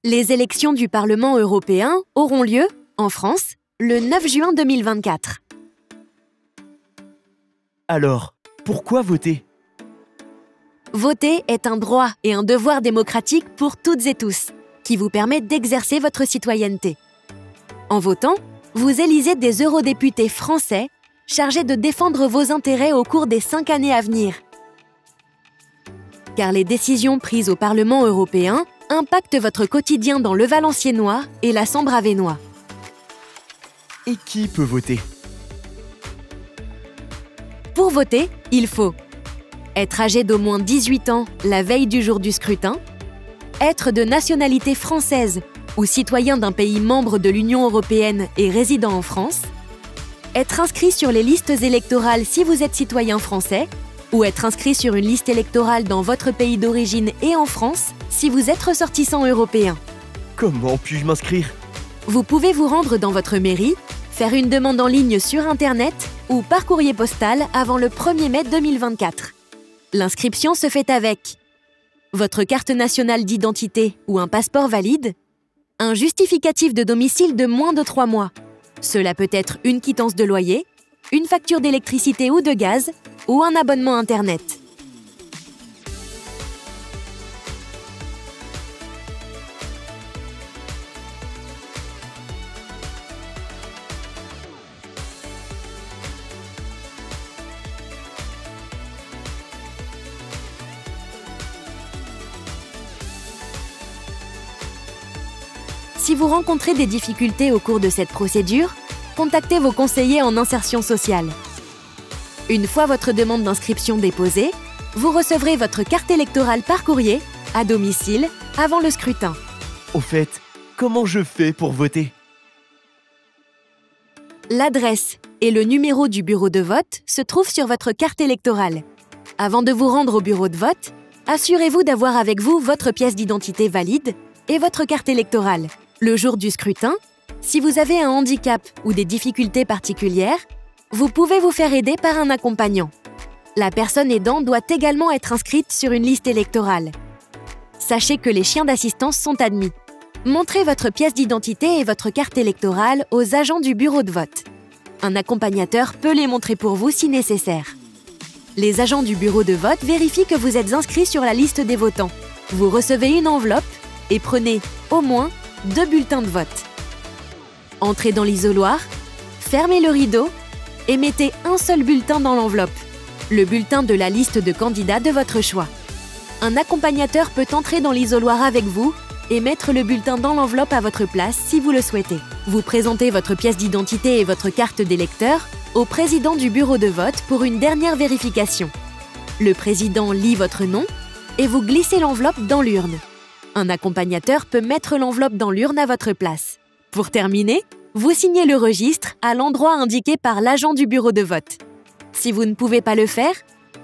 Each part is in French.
Les élections du Parlement européen auront lieu, en France, le 9 juin 2024. Alors, pourquoi voter? Voter est un droit et un devoir démocratique pour toutes et tous, qui vous permet d'exercer votre citoyenneté. En votant, vous élisez des eurodéputés français chargés de défendre vos intérêts au cours des 5 années à venir. Car les décisions prises au Parlement européen impactent votre quotidien dans le Valenciennois et la Sambre-Avesnois. Et qui peut voter? Pour voter, il faut être âgé d'au moins 18 ans la veille du jour du scrutin, être de nationalité française ou citoyen d'un pays membre de l'Union européenne et résidant en France, être inscrit sur les listes électorales si vous êtes citoyen français, ou être inscrit sur une liste électorale dans votre pays d'origine et en France si vous êtes ressortissant européen. Comment puis-je m'inscrire? Vous pouvez vous rendre dans votre mairie, faire une demande en ligne sur Internet ou par courrier postal avant le 1er mai 2024. L'inscription se fait avec votre carte nationale d'identité ou un passeport valide, un justificatif de domicile de moins de 3 mois. Cela peut être une quittance de loyer, une facture d'électricité ou de gaz, ou un abonnement Internet. Si vous rencontrez des difficultés au cours de cette procédure, contactez vos conseillers en insertion sociale. Une fois votre demande d'inscription déposée, vous recevrez votre carte électorale par courrier, à domicile, avant le scrutin. Au fait, comment je fais pour voter? L'adresse et le numéro du bureau de vote se trouvent sur votre carte électorale. Avant de vous rendre au bureau de vote, assurez-vous d'avoir avec vous votre pièce d'identité valide et votre carte électorale. Le jour du scrutin, si vous avez un handicap ou des difficultés particulières, vous pouvez vous faire aider par un accompagnant. La personne aidant doit également être inscrite sur une liste électorale. Sachez que les chiens d'assistance sont admis. Montrez votre pièce d'identité et votre carte électorale aux agents du bureau de vote. Un accompagnateur peut les montrer pour vous si nécessaire. Les agents du bureau de vote vérifient que vous êtes inscrit sur la liste des votants. Vous recevez une enveloppe et prenez, au moins, 2 bulletins de vote. Entrez dans l'isoloir, fermez le rideau et mettez un seul bulletin dans l'enveloppe, le bulletin de la liste de candidats de votre choix. Un accompagnateur peut entrer dans l'isoloir avec vous et mettre le bulletin dans l'enveloppe à votre place si vous le souhaitez. Vous présentez votre pièce d'identité et votre carte d'électeur au président du bureau de vote pour une dernière vérification. Le président lit votre nom et vous glissez l'enveloppe dans l'urne. Un accompagnateur peut mettre l'enveloppe dans l'urne à votre place. Pour terminer, vous signez le registre à l'endroit indiqué par l'agent du bureau de vote. Si vous ne pouvez pas le faire,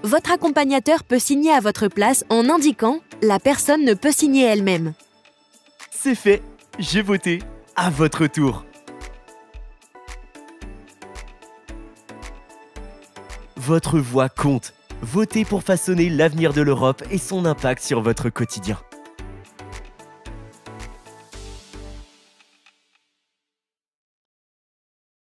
votre accompagnateur peut signer à votre place en indiquant « La personne ne peut signer elle-même ». C'est fait, j'ai voté. À votre tour. Votre voix compte. Votez pour façonner l'avenir de l'Europe et son impact sur votre quotidien.